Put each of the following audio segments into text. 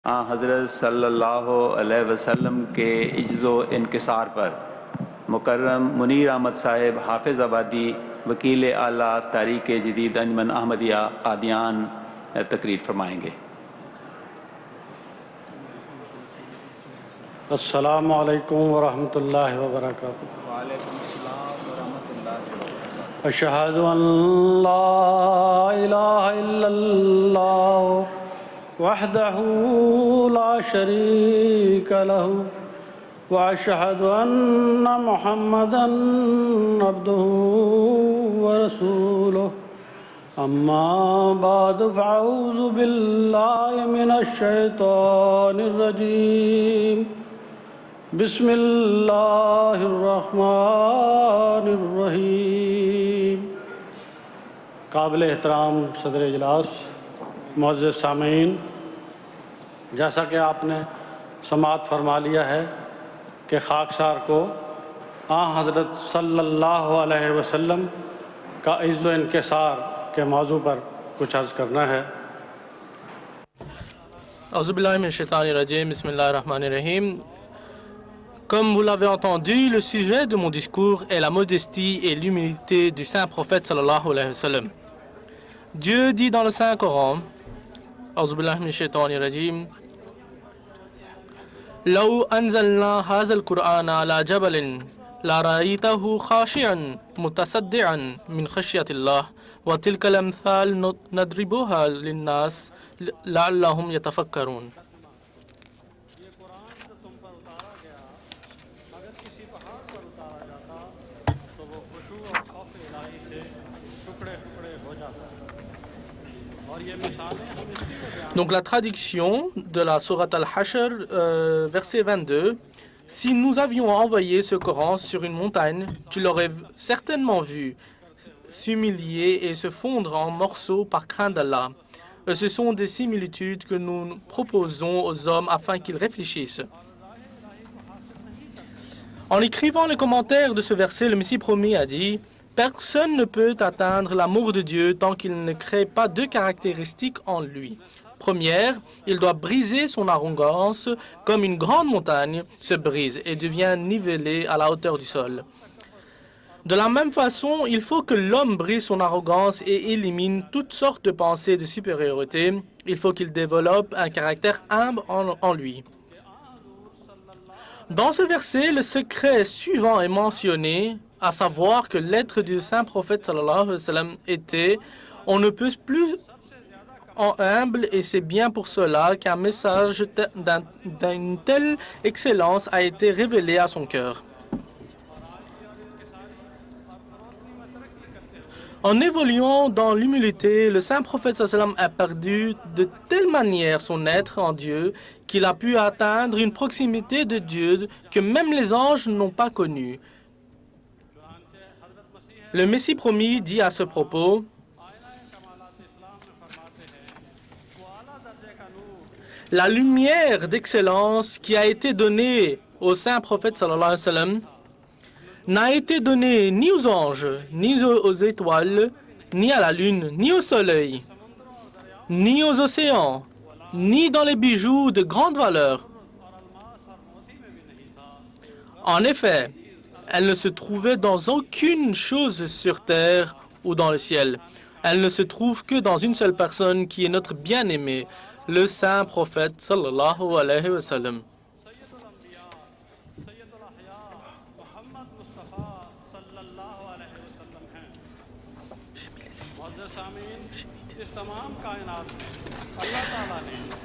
हज़रत सल्लल्लाहु अलैहि वसल्लम के इज्ज़ो इनकिसार पर मुकर्रम मुनीर अहमद साहिब हाफिज़ आबादी वकील आला तारीक़ जदीद अंजमन अहमदिया कादियान तकरीर फरमाएंगे। अस्सलामु अलैकुम वरहमतुल्लाहि वबरकातुहू। अशहदु अन ला इलाहा इल्लल्लाह वहदहू ला शरीक लहू व अशहदु अन्ना मुहम्मदन अब्दुहू व रसूलुहू। अम्मा बाद फ़अऊज़ु बिल्लाहि मिनश शैतानिर रजीम। बिस्मिल्लाहिर्रहमानिर्रहीम। काबिल एहतराम सदर इजलास, मुअज़्ज़ज़ सामीन, जैसा कि आपने समाअत फरमा लिया है कि खाकसार को हज़रत सल्लल्लाहु अलैहि वसल्लम का इज़्ज़ो इनकिसार के मौजू पर कुछ अर्ज़ करना है। Comme vous l'avez entendu, le sujet de mon discours est la modestie et l'humilité du saint prophète sallallahu alayhi wa sallam. Dieu dit dans le Saint Coran, لو أنزلنا هذا القرآن على جبل لرأيته خاشعا متصدعا من خشية الله وتلك الأمثال نضربها للناس لعلهم يتفكرون. Donc la traduction de la sourate Al-Hashr, verset 22, « Si nous avions envoyé ce Coran sur une montagne, tu l'aurais certainement vu s'humilier et se fondre en morceaux par crainte d'Allah. Ce sont des similitudes que nous proposons aux hommes afin qu'ils réfléchissent. » En écrivant le commentaire de ce verset, le Messie promis a dit « Personne ne peut atteindre l'amour de Dieu tant qu'il ne crée pas deux caractéristiques en lui. Première, il doit briser son arrogance comme une grande montagne se brise et devient nivelée à la hauteur du sol. De la même façon, il faut que l'homme brise son arrogance et élimine toutes sortes de pensées de supériorité. Il faut qu'il développe un caractère humble en lui. » Dans ce verset, le secret suivant est mentionné, à savoir que l'être du saint prophète sallallahu alayhi wa sallam était « On ne peut plus en humble et c'est bien pour cela qu'un message d'une telle excellence a été révélé à son cœur. » En évoluant dans l'humilité, le saint prophète sallallahu alayhi wa sallam a perdu de telle manière son être en Dieu qu'il a pu atteindre une proximité de Dieu que même les anges n'ont pas connue. Le Messie promis dit à ce propos, « La lumière d'excellence qui a été donnée au saint prophète sallallahu alayhi wa sallam n'a été donnée ni aux anges, ni aux étoiles, ni à la lune, ni au soleil, ni aux océans, ni dans les bijoux de grande valeur. En effet, elle ne se trouvait dans aucune chose sur terre ou dans le ciel. Elle ne se trouve que dans une seule personne qui est notre bien-aimé, le saint prophète sallallahu alayhi wa sallam.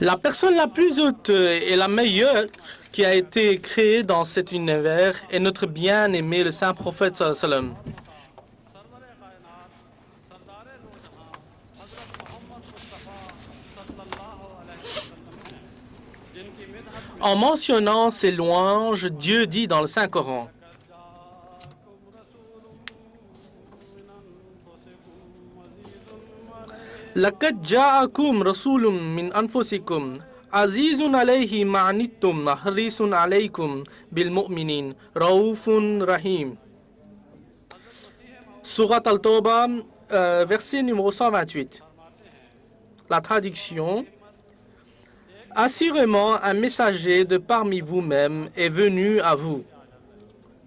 La personne la plus haute et la meilleure qui a été créée dans cet univers est notre bien-aimé, le saint prophète sallallahu alayhi wa sallam. En mentionnant ces louanges, Dieu dit dans le Saint Coran, لقد جاءكم رسول من أنفسكم عزيز عليه ما عنتم حريص عليكم بالمؤمنين رؤوف رحيم. Sourate Al-Tawbah, verset numéro 128. La traduction. Assurément, un messager de parmi vous-même est venu à vous,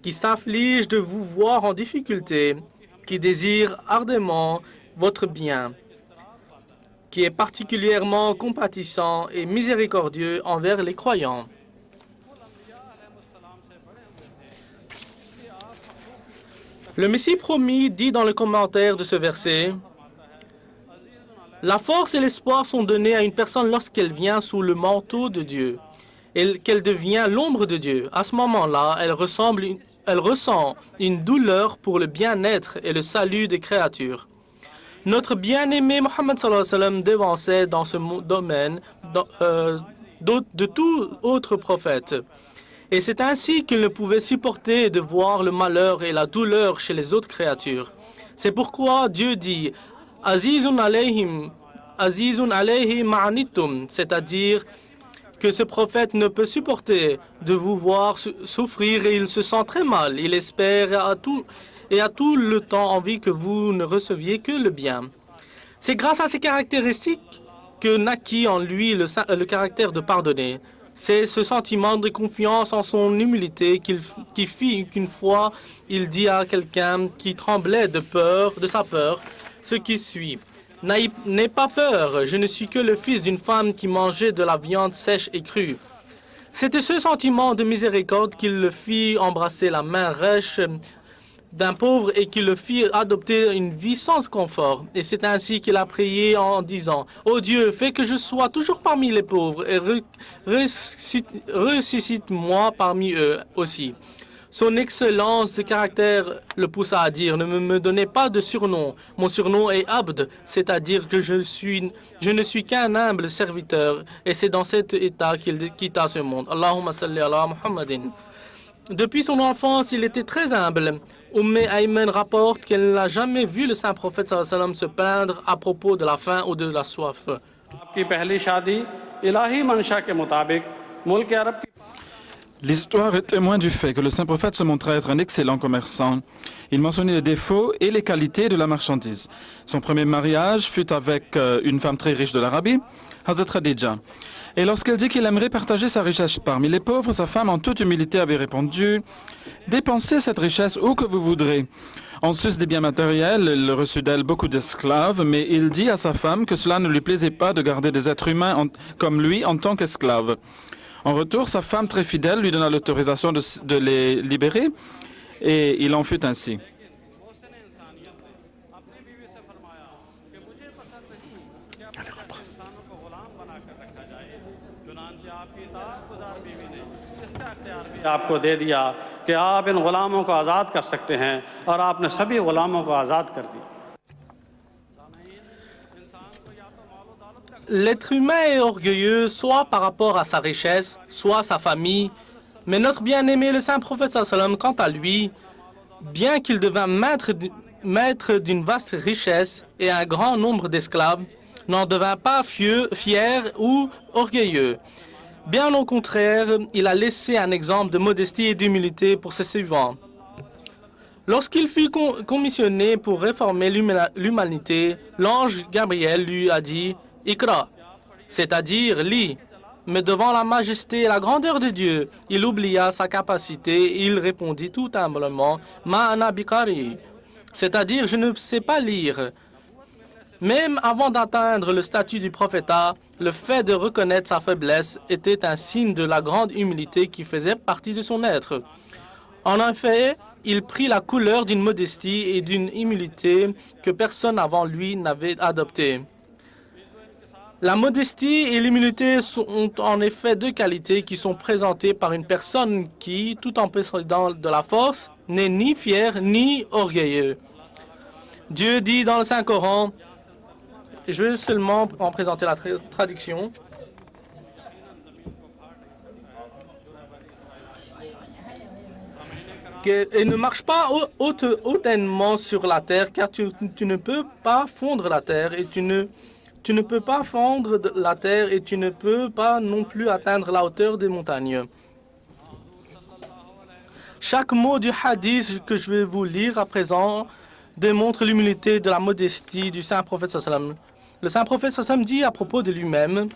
qui s'afflige de vous voir en difficulté, qui désire ardemment votre bien, qui est particulièrement compatissant et miséricordieux envers les croyants. Le Messie promis dit dans le commentaire de ce verset: la force et l'espoir sont donnés à une personne lorsqu'elle vient sous le manteau de Dieu et qu'elle devient l'ombre de Dieu. À ce moment-là, elle ressent une douleur pour le bien-être et le salut des créatures. Notre bien-aimé Mohammed sallallahu alayhi wa sallam devançait dans ce domaine de tout autre prophète. Et c'est ainsi qu'il ne pouvait supporter de voir le malheur et la douleur chez les autres créatures. C'est pourquoi Dieu dit Azizun alayhi ma'anittum, c'est-à-dire que ce prophète ne peut supporter de vous voir souffrir et il se sent très mal. Il espère à tout le temps envie que vous ne receviez que le bien. C'est grâce à ces caractéristiques que naquit en lui le caractère de pardonner. C'est ce sentiment de confiance en son humilité qui fit qu'une fois, il dit à quelqu'un qui tremblait de sa peur, ce qui suit. N'aie pas peur, je ne suis que le fils d'une femme qui mangeait de la viande sèche et crue. C'était ce sentiment de miséricorde qui le fit embrasser la main rêche d'un pauvre et qui le fit adopter une vie sans confort. Et c'est ainsi qu'il a prié en disant « Ô Dieu, fais que je sois toujours parmi les pauvres et ressuscite-moi parmi eux aussi. » Son excellence de caractère le poussa à dire « Ne me donnez pas de surnom. Mon surnom est Abd, c'est-à-dire que je ne suis qu'un humble serviteur. » Et c'est dans cet état qu'il quitta ce monde. Allahumma salli ala Muhammadin. Depuis son enfance, il était très humble. Ayman rapporte qu'elle n'a jamais vu le saint prophète sallallahu alayhi wa sallam se plaindre à propos de la faim ou de la soif. L'histoire est témoin du fait que le saint prophète se montrait être un excellent commerçant. Il mentionnait les défauts et les qualités de la marchandise. Son premier mariage fut avec une femme très riche de l'Arabie, Hazrat Khadija. Et lorsqu'elle dit qu'il aimerait partager sa richesse parmi les pauvres, sa femme en toute humilité avait répondu « Dépensez cette richesse où que vous voudrez ». En sus des biens matériels, il reçut d'elle beaucoup d'esclaves, mais il dit à sa femme que cela ne lui plaisait pas de garder des êtres humains comme lui en tant qu'esclaves. En retour, sa femme très fidèle lui donna l'autorisation de les libérer et il en fut ainsi. आपको दे दिया कि आप इन गुलामों को आज़ाद कर सकते हैं और आपने सभी गुलामों को आज़ाद कर दिया. L'être humain est orgueilleux soit par rapport à sa richesse, soit à sa famille, mais notre bien-aimé le saint prophète sallallahu alayhi wa sallam, quant à lui, bien qu'il devint maître d'une vaste richesse et un grand nombre d'esclaves, n'en devint pas fier ou orgueilleux. Bien au contraire, il a laissé un exemple de modestie et d'humilité pour ses suivants. Lorsqu'il fut commissionné pour réformer l'humanité, l'ange Gabriel lui a dit « Ikra », c'est-à-dire « lis ». Mais devant la majesté et la grandeur de Dieu, il oublia sa capacité et il répondit tout humblement « Ma ana bikari », c'est-à-dire « Je ne sais pas lire ». Même avant d'atteindre le statut du prophétat, le fait de reconnaître sa faiblesse était un signe de la grande humilité qui faisait partie de son être. En effet, il prit la couleur d'une modestie et d'une humilité que personne avant lui n'avait adoptée. La modestie et l'humilité sont en effet deux qualités qui sont présentées par une personne qui, tout en possédant de la force, n'est ni fier ni orgueilleux. Dieu dit dans le Saint-Coran, je vais seulement en présenter la traduction. Et ne marche pas hautement sur la terre, car tu ne peux pas fondre la terre et tu ne peux pas fondre la terre et tu ne peux pas non plus atteindre la hauteur des montagnes. Chaque mot du hadith que je vais vous lire à présent démontre l'humilité de la modestie du saint prophète sallallahu alayhi wa sallam. Le saint prophète sallallahu alayhi wa sallam dit à propos de lui-même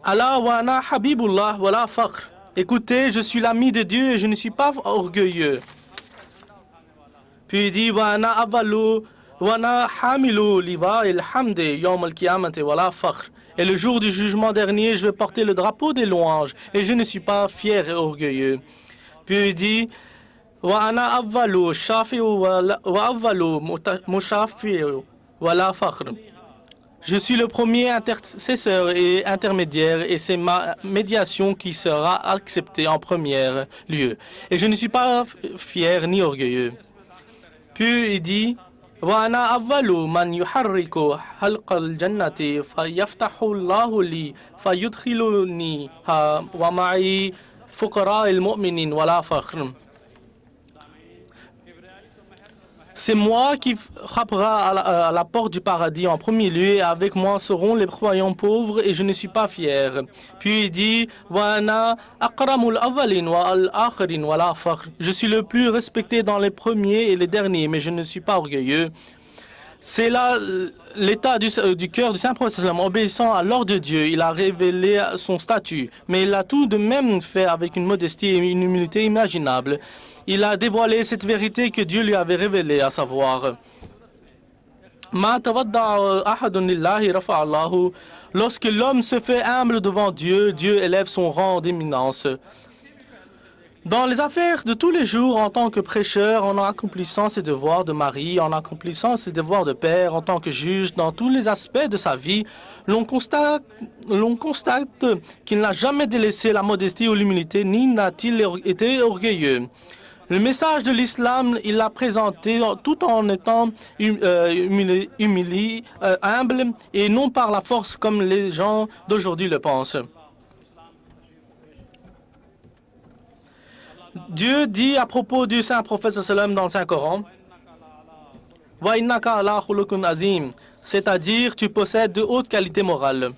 Allah wa ana habibullah wa la fakhr. Écoutez, je suis l'ami de Dieu et je ne suis pas orgueilleux. Puis il dit wa ana avalu wa ana hamilu liwa al-hamd yawm al-qiyamati wa la fakhr. Et le jour du jugement dernier, je vais porter le drapeau des louanges et je ne suis pas fier et orgueilleux. Puis il dit wa ana avalu shafi wa avalu mushafi wa la fakhr. Je suis le premier intercesseur et intermédiaire et c'est ma médiation qui sera acceptée en premier lieu. Et je ne suis pas fier ni orgueilleux. Puis il dit وأنا أول من يحرك حلق الجنة فيفتح الله لي فيدخلنيها ومعي فقراء المؤمنين ولا فخر. C'est moi qui frappera à la porte du paradis en premier lieu et avec moi seront les croyants pauvres et je ne suis pas fier. Puis il dit وأنا أكرم الأولين والآخرين ولا فخر. Je suis le plus respecté dans les premiers et les derniers, mais je ne suis pas orgueilleux. C'est là l'état du cœur du Saint-Prophète. Obéissant à l'ordre de Dieu, il a révélé son statut, mais il l'a tout de même fait avec une modestie et une humilité imaginables. Il a dévoilé cette vérité que Dieu lui avait révélée, à savoir lorsque l'homme se fait humble devant Dieu, Dieu élève son rang d'éminence. Dans les affaires de tous les jours, en tant que prêcheur, en accomplissant ses devoirs de mari, en accomplissant ses devoirs de père, en tant que juge, dans tous les aspects de sa vie, l'on constate qu'il n'a jamais délaissé la modestie ou l'humilité, ni n'a-t-il été orgueilleux. Le message de l'islam, il l'a présenté tout en étant humble et non par la force comme les gens d'aujourd'hui le pensent. Dieu dit à propos du Saint-Prophète sallam dans le Saint-Coran, Wa innaka ala khuluqun azim, c'est-à-dire tu possèdes de hautes qualités morales.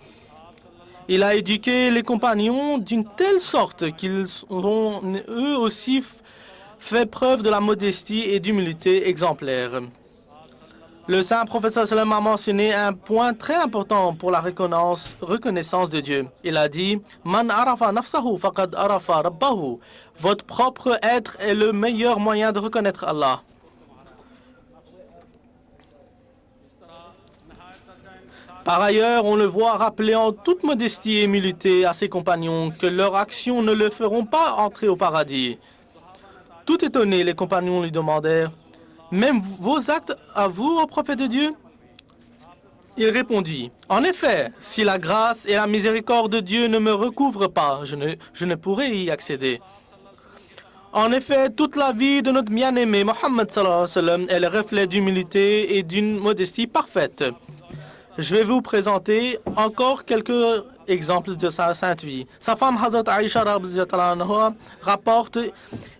Il a éduqué les compagnons d'une telle sorte qu'ils ont eux aussi fait preuve de la modestie et d'humilité exemplaire. Le Saint-Prophète sallam a mentionné un point très important pour la reconnaissance de Dieu. Il a dit Man arafa nafsahu faqad arafa rabbahu. Votre propre être est le meilleur moyen de reconnaître Allah. Par ailleurs, on le voit rappeler en toute modestie et humilité à ses compagnons que leurs actions ne le feront pas entrer au paradis. Tout étonnés, les compagnons lui demandèrent Même vos actes à vous, ô prophète de Dieu? Il répondit, en effet, si la grâce et la miséricorde de Dieu ne me recouvrent pas, je ne pourrai y accéder. En effet, toute la vie de notre bien-aimé Mohammed sallallahu alayhi wa sallam est le reflet d'humilité et d'une modestie parfaite. Je vais vous présenter encore quelques exemples de sa sainte vie. Sa femme Hazrat Aïcha rapporte,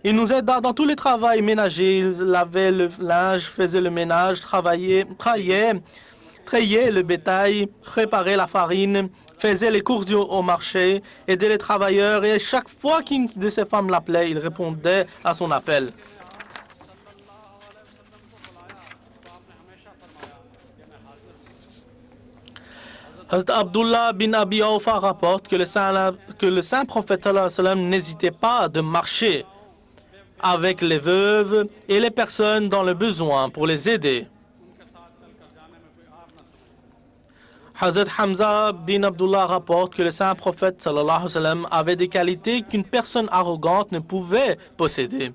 il nous aida dans tous les travaux ménagers, il lavait le linge, faisait le ménage, trayait le bétail, préparait la farine, faisait les courses au marché, aidait les travailleurs et chaque fois qu'une de ses femmes l'appelait, il répondait à son appel. Hazrat Abdullah bin Abi Awfa rapporte que le saint prophète n'hésitait pas de marcher avec les veuves et les personnes dans le besoin pour les aider. Hazrat Hamza bin Abdullah rapporte que le saint prophète avait des qualités qu'une personne arrogante ne pouvait posséder.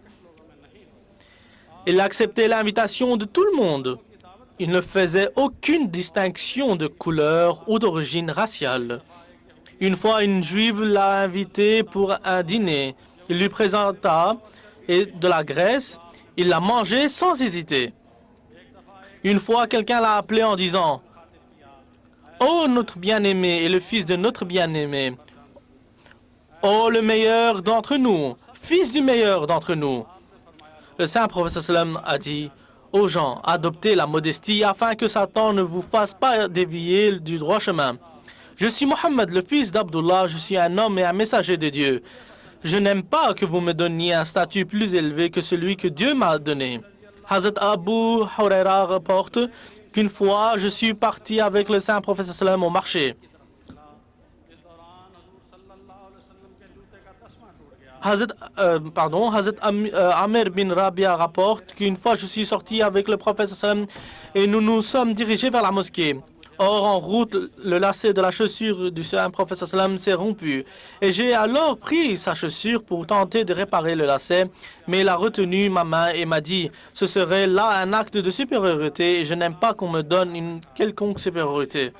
Il acceptait l'invitation de tout le monde. Il ne faisait aucune distinction de couleur ou d'origine raciale. Une fois, une juive l'a invité pour un dîner. Il lui présenta de la graisse. Il l'a mangé sans hésiter. Une fois, quelqu'un l'a appelé en disant « Oh, notre bien-aimé et le fils de notre bien-aimé. Oh, le meilleur d'entre nous, fils du meilleur d'entre nous. » Le saint prophète a dit aux gens, adoptez la modestie afin que Satan ne vous fasse pas dévier du droit chemin. Je suis Mohammed, le fils d'Abdullah, je suis un homme et un messager de Dieu. Je n'aime pas que vous me donniez un statut plus élevé que celui que Dieu m'a donné. Hazrat Abu Huraira rapporte qu'une fois, je suis parti avec le saint prophète au marché. Hazrat Amir bin Rabia rapporte qu'une fois je suis sorti avec le prophète sallam et nous nous sommes dirigés vers la mosquée. Or, en route, le lacet de la chaussure du saint prophète sallam s'est rompu. Et j'ai alors pris sa chaussure pour tenter de réparer le lacet, mais il a retenu ma main et m'a dit « Ce serait là un acte de supériorité et je n'aime pas qu'on me donne une quelconque supériorité. »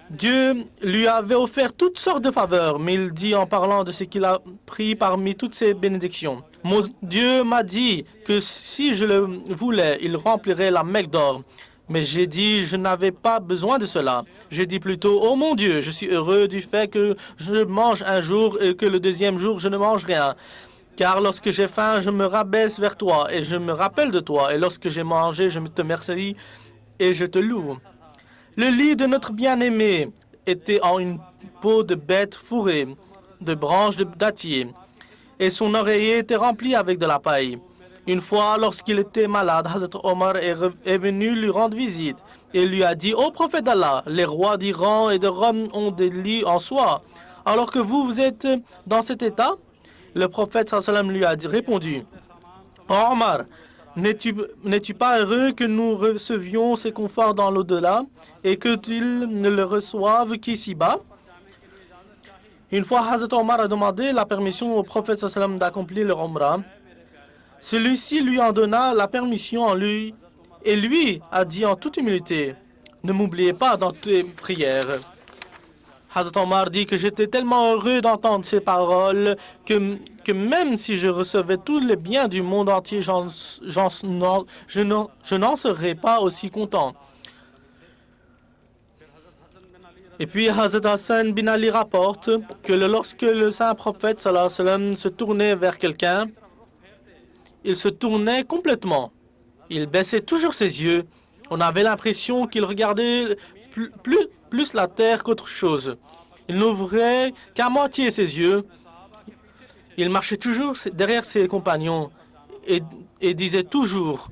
Dieu lui avait offert toutes sortes de faveurs, mais il dit en parlant de ce qu'il a pris parmi toutes ses bénédictions. « Mon Dieu m'a dit que si je le voulais, il remplirait la Mecque d'or. » Mais j'ai dit, je n'avais pas besoin de cela. J'ai dit plutôt, oh mon Dieu, je suis heureux du fait que je mange un jour et que le deuxième jour, je ne mange rien. Car lorsque j'ai faim, je me rabaisse vers toi et je me rappelle de toi. Et lorsque j'ai mangé, je te remercie et je te loue. Le lit de notre bien-aimé était en une peau de bête fourrée, de branches de dattier, et son oreiller était rempli avec de la paille. Une fois, lorsqu'il était malade, Hazrat Omar est venu lui rendre visite et lui a dit « Ô prophète d'Allah, les rois d'Iran et de Rome ont des lits en soie, alors que vous êtes dans cet état ?» Le prophète sallam lui a répondu « Omar, n'es-tu pas heureux que nous recevions ces conforts dans l'au-delà et que qu'ils ne le reçoivent qu'ici-bas ?» Une fois, Hazrat Omar a demandé la permission au prophète sallam d'accomplir le Umrah. Celui-ci lui en donna la permission en lui et lui a dit en toute humilité, « Ne m'oubliez pas dans tes prières. » Hazrat Omar dit que j'étais tellement heureux d'entendre ces paroles que même si je recevais tous les biens du monde entier, je n'en serais pas aussi content. Et puis Hazrat Hassan bin Ali rapporte que lorsque le saint prophète sallallahu alayhi wa sallam se tournait vers quelqu'un, il se tournait complètement. Il baissait toujours ses yeux. On avait l'impression qu'il regardait plus la terre qu'autre chose. Il n'ouvrait qu'à moitié ses yeux. Il marchait toujours derrière ses compagnons et disait toujours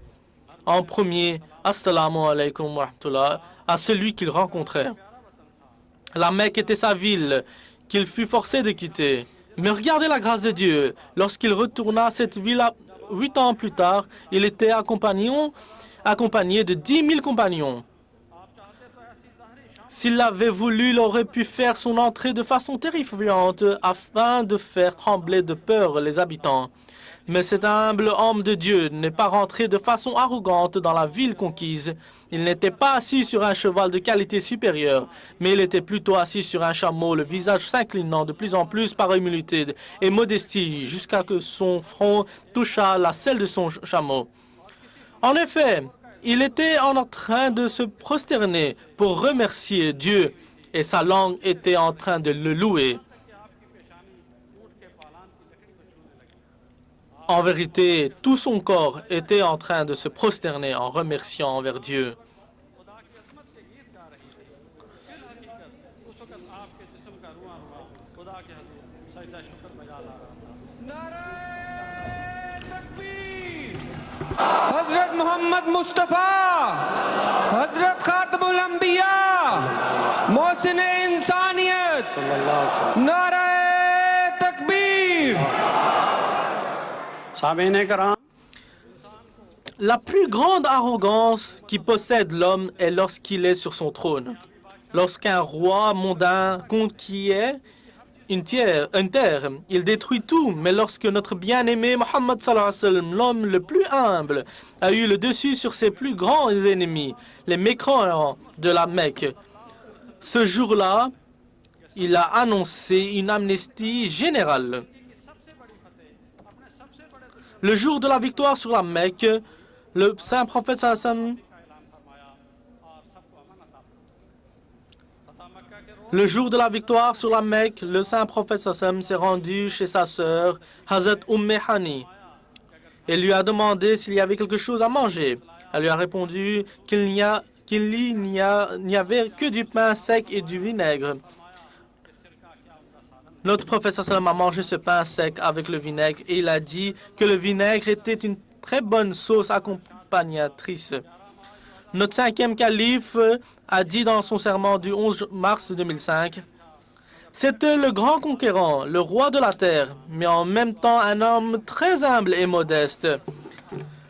en premier « Assalamu alaikum wa rahmatullah » à celui qu'il rencontrait. La Mecque était sa ville qu'il fut forcé de quitter. Mais regardez la grâce de Dieu. Lorsqu'il retourna à cette ville 8 ans plus tard, il était accompagné de 10 000 compagnons. S'il avait voulu, il aurait pu faire son entrée de façon terrifiante afin de faire trembler de peur les habitants. Mais cet humble homme de Dieu n'est pas rentré de façon arrogante dans la ville conquise. Il n'était pas assis sur un cheval de qualité supérieure, mais il était plutôt assis sur un chameau, le visage s'inclinant de plus en plus par humilité et modestie, jusqu'à que son front touchât la selle de son chameau. En effet, il était en train de se prosterner pour remercier Dieu, et sa langue était en train de le louer. En vérité, tout son corps était en train de se prosterner en remerciant envers Dieu. Hazrat Muhammad Mustafa, Hazrat Khatamul Anbiya, Mohsin-e Insaniyat, Nare Takbir. La plus grande arrogance qui possède l'homme est lorsqu'il est sur son trône. Lorsqu'un roi mondain conquiert une terre, il détruit tout. Mais lorsque notre bien-aimé Mohammed sallallahu alayhi wa sallam, l'homme le plus humble, a eu le dessus sur ses plus grands ennemis, les mécréants de la Mecque, ce jour-là, il a annoncé une amnistie générale. Le jour de la victoire sur la Mecque, le saint prophète sallallahu alayhi wa sallam, le jour de la victoire sur la Mecque, le saint prophète sallallahu alayhi wa sallam s'est rendu chez sa sœur, Hazrat Hani, et lui a demandé s'il y avait quelque chose à manger. Elle lui a répondu qu'il n'y avait que du pain sec et du vinaigre. Notre prophète sallallahu alayhi wa sallam a mangé ce pain sec avec le vinaigre et il a dit que le vinaigre était une très bonne sauce accompagnatrice. Notre 5e calife a dit dans son sermon du 11 mars 2005, C'était le grand conquérant, le roi de la terre, mais en même temps un homme très humble et modeste.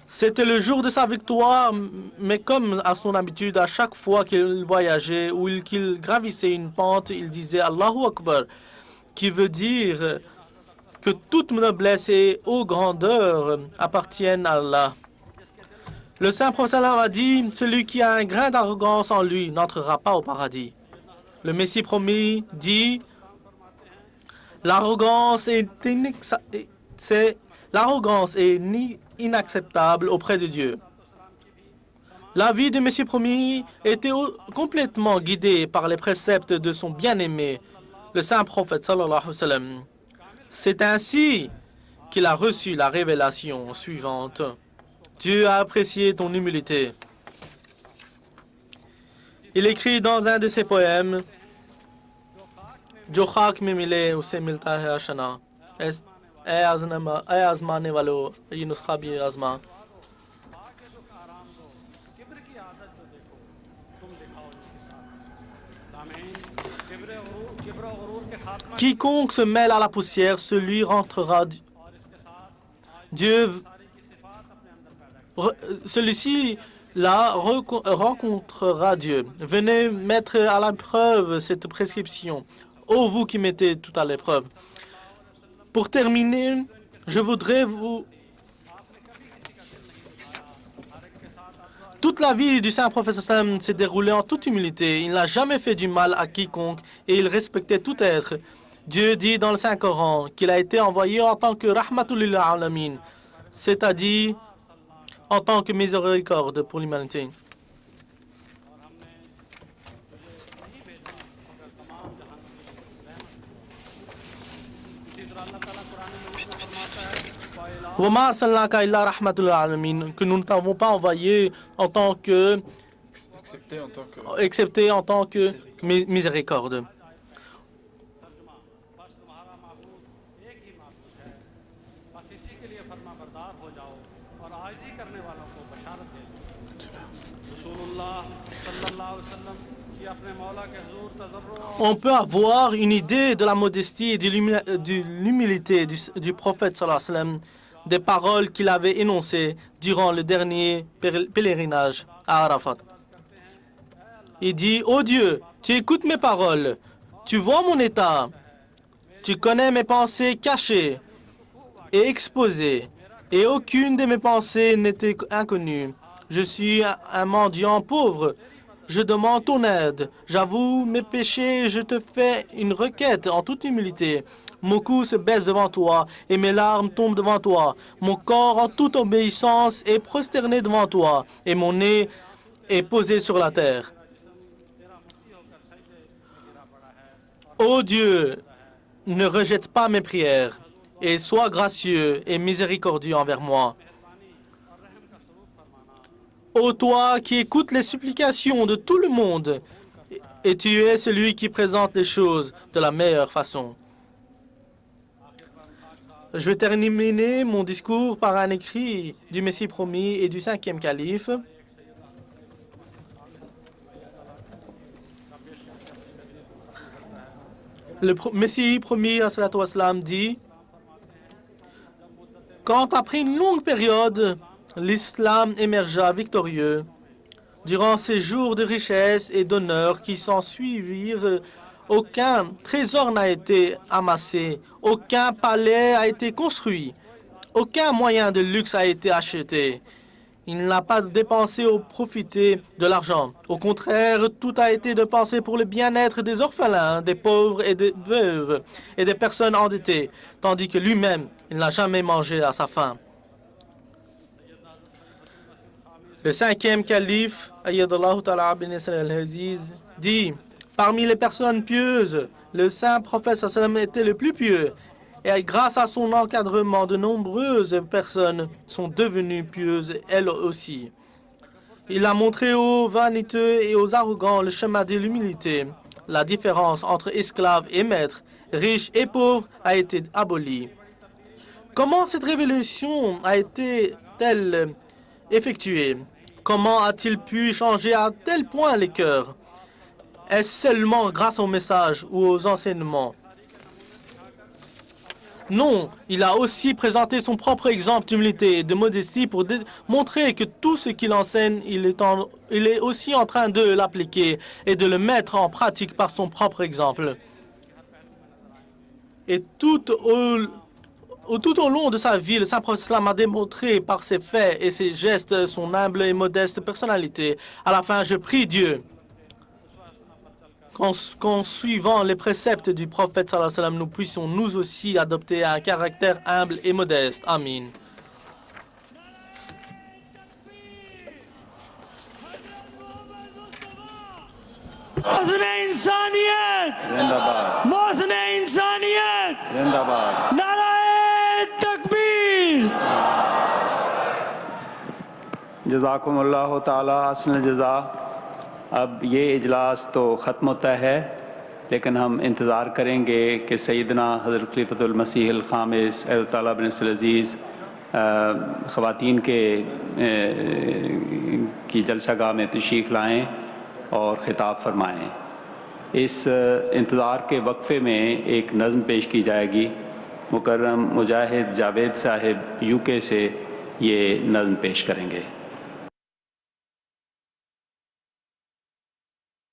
C'était le jour de sa victoire, mais comme à son habitude, à chaque fois qu'il voyageait ou qu'il gravissait une pente, il disait Allahu Akbar, qui veut dire que toute noblesse et haute grandeur appartiennent à Allah. Le Saint Prophète a dit, celui qui a un grain d'arrogance en lui n'entrera pas au paradis. Le Messie promis dit, l'arrogance est inacceptable auprès de Dieu. La vie du Messie promis était complètement guidée par les préceptes de son bien-aimé, le Saint Prophète sallallahu alayhi wa sallam. C'est ainsi qu'il a reçu la révélation suivante. Dieu a apprécié ton humilité. Il écrit dans un de ses poèmes, जो खाक में मिले उसे मिलता है आशना ए आजमाने वालों ये नुस्खा भी आजमा. Quiconque se mêle à la poussière, celui rentrera. Celui-ci-là rencontrera Dieu. Venez mettre à l'épreuve cette prescription. Ô vous qui mettez tout à l'épreuve. Pour terminer, je voudrais vous... Toute la vie du Saint Prophète s'est déroulée en toute humilité. Il n'a jamais fait du mal à quiconque et il respectait tout être. Dieu dit dans le Saint-Coran qu'il a été envoyé en tant que Rahmatul lil Alamin, c'est-à-dire en tant que miséricorde pour l'humanité. Que nous ne t'avons pas envoyé en tant que excepté en tant que miséricorde. On peut avoir une idée de la modestie et de l'humilité du prophète sallallahu alayhi wa sallam, des paroles qu'il avait énoncées durant le dernier pèlerinage à Arafat. Il dit, « Ô Dieu, tu écoutes mes paroles, tu vois mon état, tu connais mes pensées cachées et exposées, et aucune de mes pensées n'était inconnue. Je suis un mendiant pauvre. Je demande ton aide. J'avoue mes péchés et je te fais une requête en toute humilité. Mon cou se baisse devant toi et mes larmes tombent devant toi. Mon corps en toute obéissance est prosterné devant toi et mon nez est posé sur la terre. Ô Dieu, ne rejette pas mes prières et sois gracieux et miséricordieux envers moi. Ô toi qui écoutes les supplications de tout le monde, et tu es celui qui présente les choses de la meilleure façon. » Je vais terminer mon discours par un écrit du Messie promis et du 5e calife. Le Messie promis à salatu wassalam dit, « Quand après une longue période, l'islam émergea victorieux. Durant ces jours de richesse et d'honneur qui s'en suivirent, aucun trésor n'a été amassé, aucun palais a été construit, aucun moyen de luxe a été acheté. Il n'a pas dépensé ou profité de l'argent. Au contraire, tout a été dépensé pour le bien-être des orphelins, des pauvres et des veuves et des personnes endettées, tandis que lui-même, il n'a jamais mangé à sa faim. » Le 5e calife, Ayyadallahu ta'ala bin Nasr al-Aziz, dit, parmi les personnes pieuses, le saint prophète sallam était le plus pieux. Et grâce à son encadrement, de nombreuses personnes sont devenues pieuses elles aussi. Il a montré aux vaniteux et aux arrogants le chemin de l'humilité. La différence entre esclaves et maîtres, riches et pauvres, a été abolie. Comment cette révolution a été-elle effectuée? Comment a-t-il pu changer à tel point les cœurs? Est-ce seulement grâce au message ou aux enseignements? Non, il a aussi présenté son propre exemple d'humilité et de modestie pour montrer que tout ce qu'il enseigne, il est aussi en train de l'appliquer et de le mettre en pratique par son propre exemple. Et tout au long de sa vie, le Saint-Prophète Islam a démontré par ses faits et ses gestes son humble et modeste personnalité. À la fin, je prie Dieu qu'en suivant les préceptes du prophète sallallahu alayhi wa sallam, nous puissions nous aussi adopter un caractère humble et modeste. Amin. محسن इंसानियत जिंदाबाद محسن इंसानियत जिंदाबाद नाराए तकबीर जज़ाकुमुल्लाहु ताला हसन जज़ा। अब ये इजलास तो ख़त्म होता है, लेकिन हम इंतज़ार करेंगे कि सैयदना हज़रत खलीफतुल मसीह अल ख़ामिस अय्यदुल्लाह ताला बिन अज़ीज़ ख़वातीन की जलसागाह में तशरीफ़ लाएँ और ख़िताब फरमाएँ। इस इंतज़ार के वक्फ़े में एक नज़्म पेश की जाएगी। मुकर्रम मुजाहिद जावेद साहिब UK से ये नज़्म पेश करेंगे।